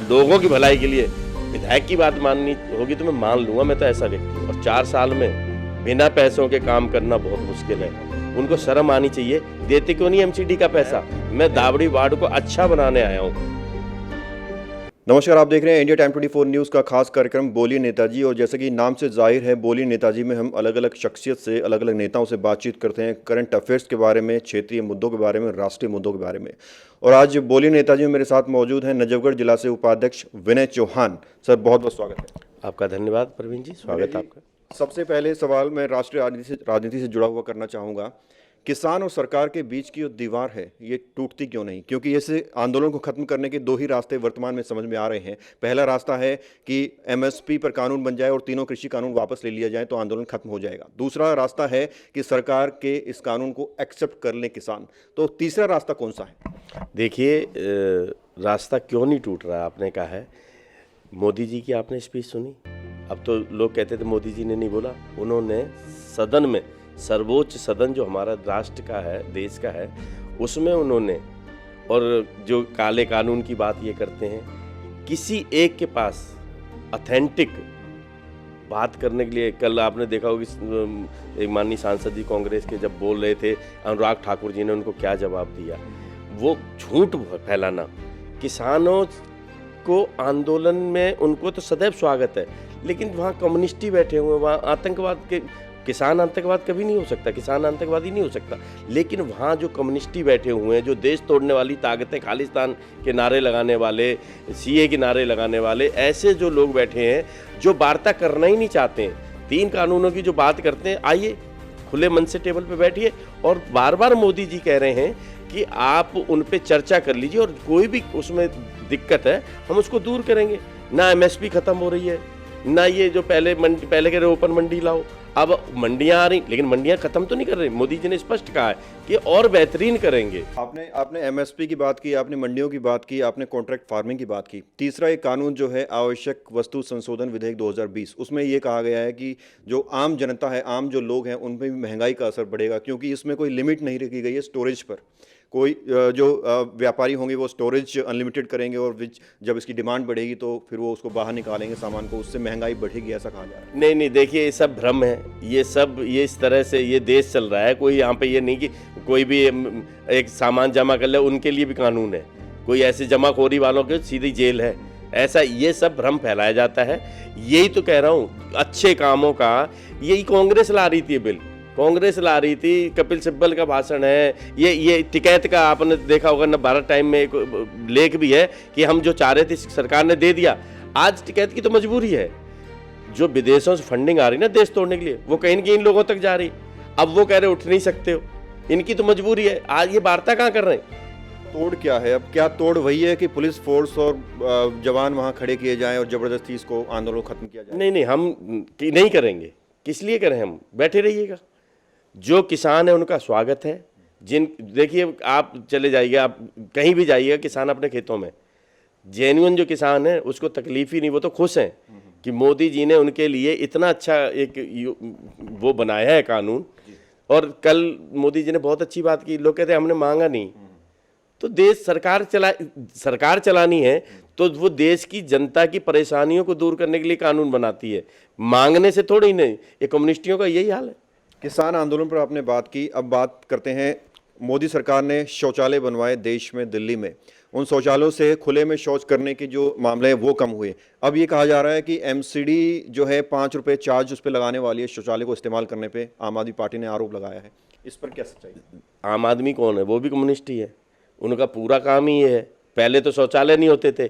लोगों की भलाई के लिए विधायक की बात माननी होगी तो मैं मान लूंगा, मैं तो ऐसा व्यक्ति हूं। और 4 साल में बिना पैसों के काम करना बहुत मुश्किल है। उनको शर्म आनी चाहिए। देते क्यों नहीं एमसीडी का पैसा? मैं दावड़ी वार्ड को अच्छा बनाने आया हूँ। नमस्कार, आप देख रहे हैं इंडिया टाइम 24 न्यूज़ का खास कार्यक्रम बोलिए नेताजी। और जैसे कि नाम से जाहिर है, बोलिए नेताजी में हम अलग अलग शख्सियत से, अलग अलग नेताओं से बातचीत करते हैं करंट अफेयर्स के बारे में, क्षेत्रीय मुद्दों के बारे में, राष्ट्रीय मुद्दों के बारे में। और आज बोलिए नेताजी में मेरे साथ मौजूद हैं नजफगढ़ जिला से उपाध्यक्ष विनय चौहान। सर, बहुत बहुत स्वागत है। आपका धन्यवाद प्रवीण जी, स्वागत है आपका। सबसे पहले सवाल मैं राष्ट्रीय राजनीति से जुड़ा हुआ करना चाहूँगा। किसान और सरकार के बीच की जो दीवार है, ये टूटती क्यों नहीं? क्योंकि ऐसे आंदोलन को खत्म करने के 2 ही रास्ते वर्तमान में समझ में आ रहे हैं। पहला रास्ता है कि एमएसपी पर कानून बन जाए और तीनों कृषि कानून वापस ले लिया जाए तो आंदोलन खत्म हो जाएगा। दूसरा रास्ता है कि सरकार के इस कानून को एक्सेप्ट कर लें किसान। तो तीसरा रास्ता कौन सा है? देखिए, रास्ता क्यों नहीं टूट रहा, आपने कहा है। मोदी जी की आपने स्पीच सुनी? अब तो लोग कहते थे मोदी जी ने नहीं बोला। उन्होंने सदन में, सर्वोच्च सदन जो हमारा राष्ट्र का है, देश का है, उसमें उन्होंने, और जो काले कानून की बात ये करते हैं, किसी एक के पास ऑथेंटिक बात करने के लिए, कल आपने देखा होगा एक माननीय सांसद जी कांग्रेस के जब बोल रहे थे, अनुराग ठाकुर जी ने उनको क्या जवाब दिया। वो झूठ फैलाना। किसानों को आंदोलन में उनको तो सदैव स्वागत है, लेकिन वहाँ कम्युनिस्टी बैठे हुए, वहाँ आतंकवाद के, किसान आतंकवाद कभी नहीं हो सकता, किसान आतंकवादी नहीं हो सकता, लेकिन वहाँ जो कम्युनिस्टी बैठे हुए हैं, जो देश तोड़ने वाली ताकतें, खालिस्तान के नारे लगाने वाले, सीए के नारे लगाने वाले, ऐसे जो लोग बैठे हैं जो वार्ता करना ही नहीं चाहते हैं, 3 कानूनों की जो बात करते हैं, आइए खुले मन से टेबल पे बैठिए। और बार बार मोदी जी कह रहे हैं कि आप उन पे चर्चा कर लीजिए और कोई भी उसमें दिक्कत है हम उसको दूर करेंगे। ना एमएसपी खत्म हो रही है, ना ये जो पहले कह रहे ओपन मंडी लाओ, अब मंडियां आ रही, लेकिन मंडियां खत्म तो नहीं कर रही। मोदी जी ने स्पष्ट कहा है कि और बेहतरीन करेंगे। आपने एमएसपी की बात की, आपने मंडियों की बात की, आपने कॉन्ट्रैक्ट फार्मिंग की बात की। तीसरा एक कानून जो है आवश्यक वस्तु संशोधन विधेयक 2020, उसमें ये कहा गया है कि जो आम जनता है, आम जो लोग हैं, उन पर भी महंगाई का असर बढ़ेगा, क्योंकि इसमें कोई लिमिट नहीं रखी गई है स्टोरेज पर। कोई जो व्यापारी होंगे वो स्टोरेज अनलिमिटेड करेंगे और जब इसकी डिमांड बढ़ेगी तो फिर वो उसको बाहर निकालेंगे सामान को, उससे महंगाई बढ़ेगी, ऐसा कहा जा रहा है। नहीं, देखिए, ये सब भ्रम है। ये इस तरह से ये देश चल रहा है। कोई यहाँ पे ये नहीं कि कोई भी एक सामान जमा कर ले, उनके लिए भी कानून है। कोई ऐसे जमाखोरी वालों के सीधी जेल है, ऐसा ये सब भ्रम फैलाया जाता है। यही तो कह रहा हूँ, अच्छे कामों का यही कांग्रेस ला रही थी बिल, कांग्रेस ला रही थी। कपिल सिब्बल का भाषण है, ये टिकैत का आपने देखा होगा ना, भारत टाइम में एक लेख भी है कि हम जो चाह रहे थे सरकार ने दे दिया। आज टिकैत की तो मजबूरी है। जो विदेशों से फंडिंग आ रही ना देश तोड़ने के लिए, वो कहीं न कहीं इन लोगों तक जा रही। अब वो कह रहे उठ नहीं सकते हो, इनकी तो मजबूरी है। आज ये वार्ता कहाँ कर रहे हैं? तोड़ क्या है? अब क्या तोड़ वही है कि पुलिस फोर्स और जवान वहाँ खड़े किए जाएं और जबरदस्ती इसको आंदोलन खत्म किया जाए? नहीं, हम नहीं करेंगे। किस लिए करें? हम बैठे रहिएगा। जो किसान है उनका स्वागत है। देखिए, आप चले जाइए, आप कहीं भी जाइएगा, किसान अपने खेतों में, जेन्युइन जो किसान है उसको तकलीफ ही नहीं, वो तो खुश हैं कि मोदी जी ने उनके लिए इतना अच्छा एक वो बनाया है कानून। और कल मोदी जी ने बहुत अच्छी बात की। लोग कहते हैं हमने मांगा नहीं, तो देश सरकार चलानी है तो वो देश की जनता की परेशानियों को दूर करने के लिए कानून बनाती है, मांगने से थोड़ी नहीं। ये कम्युनिस्टियों का यही हाल है। किसान आंदोलन पर आपने बात की, अब बात करते हैं। मोदी सरकार ने शौचालय बनवाए देश में, दिल्ली में। उन शौचालयों से खुले में शौच करने के जो मामले हैं वो कम हुए। अब ये कहा जा रहा है कि एमसीडी जो है 5 रुपये चार्ज उस पर लगाने वाली है शौचालय को इस्तेमाल करने पे। आम आदमी पार्टी ने आरोप लगाया है, इस पर क्या सच्चाई? आम आदमी कौन है? वो भी कम्युनिस्ट ही है। उनका पूरा काम ही ये है। पहले तो शौचालय नहीं होते थे,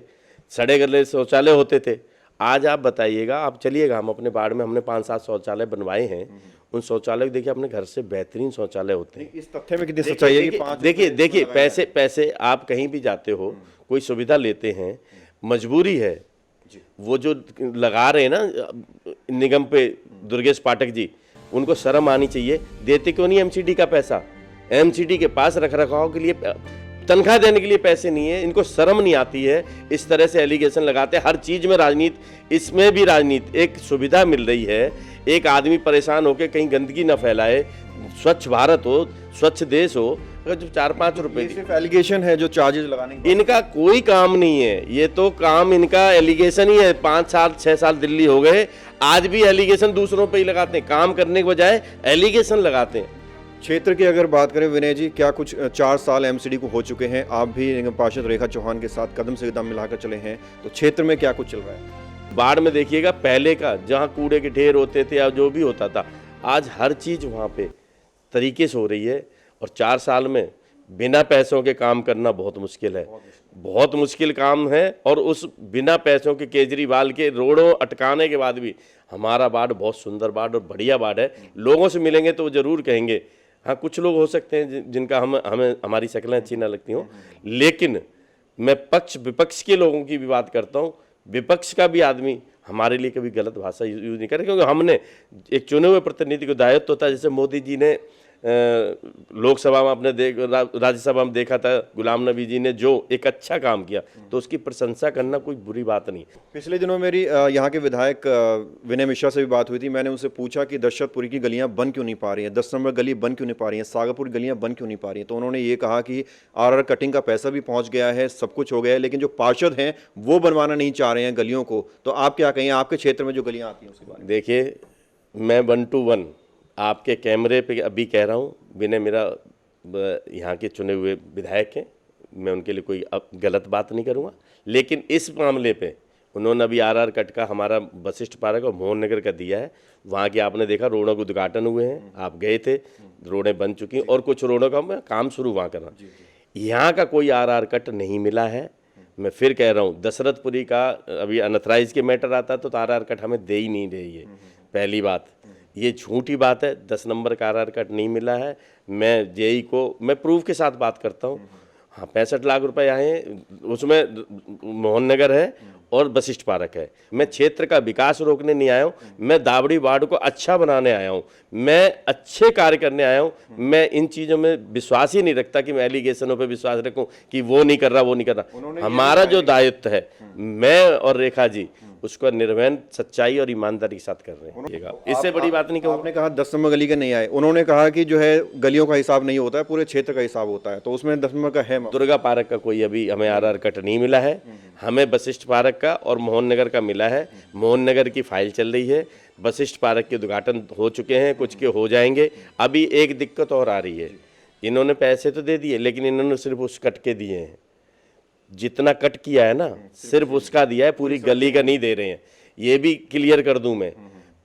सड़े गले शौचालय होते थे। आज आप बताइएगा, आप चलिएगा, हम अपने वार्ड में हमने 5-7 शौचालय बनवाए हैं। उन शौचालय देखिए, अपने घर से बेहतरीन शौचालय होते हैं। इस तथ्य में कितनी सच्चाई है कि देखिए पैसे आप कहीं भी जाते हो, कोई सुविधा लेते हैं, मजबूरी है। वो जो लगा रहे हैं ना निगम पे, दुर्गेश पाठक जी, उनको शर्म आनी चाहिए। देते क्यों नहीं एमसीडी का पैसा? एमसीडी के पास रख रखाव के लिए, तनख्वाह देने के लिए पैसे नहीं है। इनको शर्म नहीं आती है। इस तरह से एलिगेशन लगाते हैं। हर चीज़ में राजनीति, इसमें भी राजनीति। एक सुविधा मिल रही है, एक आदमी परेशान होकर कहीं गंदगी न फैलाए, स्वच्छ भारत हो, स्वच्छ देश हो, अगर जो 4-5 रुपए ये की, सिर्फ एलिगेशन है जो चार्जेस लगाने की इनका कोई काम नहीं है, ये तो काम इनका एलिगेशन ही है। 5 साल 6 साल दिल्ली हो गए, आज भी एलिगेशन दूसरों पे ही लगाते हैं, काम करने के बजाय एलिगेशन लगाते हैं। क्षेत्र की अगर बात करें विनय जी, क्या कुछ 4 साल एमसीडी को हो चुके हैं, आप भी निगम पार्षद रेखा चौहान के साथ कदम से कदम मिलाकर चले हैं, तो क्षेत्र में क्या कुछ चल रहा है? बाढ़ में देखिएगा, पहले का जहाँ कूड़े के ढेर होते थे या जो भी होता था, आज हर चीज़ वहाँ पे तरीके से हो रही है। और 4 साल में बिना पैसों के काम करना बहुत मुश्किल है, बहुत मुश्किल काम है। और उस बिना पैसों के केजरीवाल के रोडों अटकाने के बाद भी हमारा वार्ड बहुत सुंदर वार्ड और बढ़िया वार्ड है। लोगों से मिलेंगे तो वो ज़रूर कहेंगे, हाँ कुछ लोग हो सकते हैं जिनका हमें हमारी शक्लें अच्छी ना लगती हों, लेकिन मैं पक्ष विपक्ष के लोगों की भी बात करता हूँ। विपक्ष का भी आदमी हमारे लिए कभी गलत भाषा यूज नहीं करे, क्योंकि हमने एक चुने हुए प्रतिनिधि को दायित्व होता है। जैसे मोदी जी ने लोकसभा में अपने राज्यसभा में देखा था, गुलाम नबी जी ने जो एक अच्छा काम किया, तो उसकी प्रशंसा करना कोई बुरी बात नहीं। पिछले दिनों मेरी यहाँ के विधायक विनय मिश्रा से भी बात हुई थी। मैंने उनसे पूछा कि दशरथपुरी की गलियाँ बन क्यों नहीं पा रही हैं, 10 नंबर गली बन क्यों नहीं पा रही हैं, सागरपुर गलियाँ बन क्यों नहीं पा रही हैं। तो उन्होंने ये कहा कि आरआर कटिंग का पैसा भी पहुँच गया है, सब कुछ हो गया है, लेकिन जो पार्षद हैं वो बनवाना नहीं चाह रहे हैं गलियों को। तो आप क्या कहें, आपके क्षेत्र में जो गलियाँ आती हैं उसके बारे में? देखिए, मैं 1 to 1 आपके कैमरे पे अभी कह रहा हूँ, विनय मेरा यहाँ के चुने हुए विधायक हैं, मैं उनके लिए कोई अब गलत बात नहीं करूँगा। लेकिन इस मामले पे उन्होंने अभी आरआर कट का हमारा वशिष्ठ पार्क और मोहन नगर का दिया है। वहाँ के आपने देखा रोडों के उद्घाटन हुए हैं, आप गए थे, रोडें बन चुकी हैं और कुछ रोडों का मैं काम शुरू वहाँ कर रहा हूँ। यहाँ का कोई आरआर कट नहीं मिला है। मैं फिर कह रहा हूँ, दशरथपुरी का अभी अनथराइज के मैटर आता तो आरआर कट हमें दे ही नहीं रही है। पहली बात, ये झूठी बात है, 10 नंबर का आरआर कट नहीं मिला है। मैं जेई को मैं प्रूफ के साथ बात करता हूँ। हाँ, 65 लाख रुपए आए हैं, उसमें मोहन नगर है और वशिष्ठ पार्क है। मैं क्षेत्र का विकास रोकने नहीं आया हूँ, मैं दावड़ी वार्ड को अच्छा बनाने आया हूँ, मैं अच्छे कार्य करने आया हूँ। मैं इन चीज़ों में विश्वास ही नहीं रखता कि मैं एलिगेशनों पे विश्वास रखूँ कि वो नहीं कर रहा, वो नहीं कर रहा। हमारा जो दायित्व है, मैं और रेखा जी उसको निर्वहन सच्चाई और ईमानदारी के साथ कर रहे हैं। इससे बड़ी बात नहीं कहूँगा। आपने कहा 10 नंबर गली के नहीं आए, उन्होंने कहा कि जो है गलियों का हिसाब नहीं होता है, पूरे क्षेत्र का हिसाब होता है, तो उसमें 10 नंबर का है। दुर्गा पार्क का कोई अभी हमें आरआर कट नहीं मिला है, हमें वशिष्ठ पार्क का और मोहन नगर का मिला है। मोहन नगर की फाइल चल रही है, वशिष्ठ पार्क के उद्घाटन हो चुके हैं, कुछ के हो जाएंगे। अभी एक दिक्कत और आ रही है, इन्होंने पैसे तो दे दिए लेकिन इन्होंने सिर्फ उस कट के दिए हैं, जितना कट किया है ना सिर्फ उसका दिया है, पूरी गली का नहीं दे रहे हैं। ये भी क्लियर कर दूं मैं,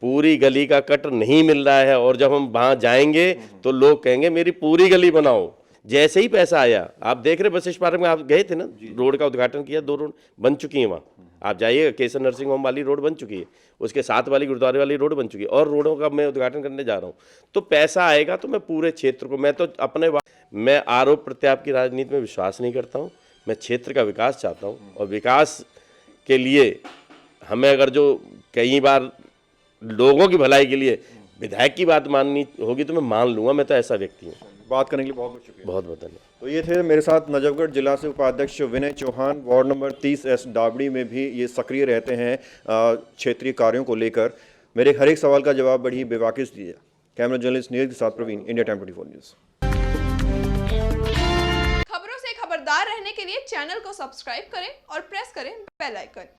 पूरी गली का कट नहीं मिल रहा है। और जब हम वहां जाएंगे तो लोग कहेंगे मेरी पूरी गली बनाओ। जैसे ही पैसा आया, आप देख रहे वशिष्ठ पार्क में, आप गए थे ना, रोड का उद्घाटन किया, 2 रोड बन चुकी हैं वहाँ। आप जाइएगा, केसर नर्सिंग होम वाली रोड बन चुकी है, उसके साथ वाली गुरुद्वारे वाली रोड बन चुकी है, और रोडों का मैं उद्घाटन करने जा रहा हूँ। तो पैसा आएगा तो मैं पूरे क्षेत्र को, मैं तो मैं आरोप प्रत्यारोप की राजनीति में विश्वास नहीं करता हूँ। मैं क्षेत्र का विकास चाहता हूँ, और विकास के लिए हमें अगर जो कई बार लोगों की भलाई के लिए विधायक की बात माननी होगी तो मैं मान लूँगा। मैं तो ऐसा व्यक्ति हूँ। बात करने के लिए बहुत बहुत शुक्रिया। बहुत बहुत धन्यवाद। तो ये थे मेरे साथ नजफगढ़ जिला से उपाध्यक्ष Vinay Chauhan, ward number 30S Dabri में भी ये सक्रिय रहते हैं क्षेत्रीय कार्यों को लेकर। मेरे हर एक सवाल का जवाब बड़ी बेबाकी से दिया। कैमरा जर्नलिस्ट नीरज के साथ प्रवीण, इंडिया टाइम 24 न्यूज़। खबरों से खबरदार रहने के लिए चैनल को सब्सक्राइब करें और प्रेस करें बेल आइकन।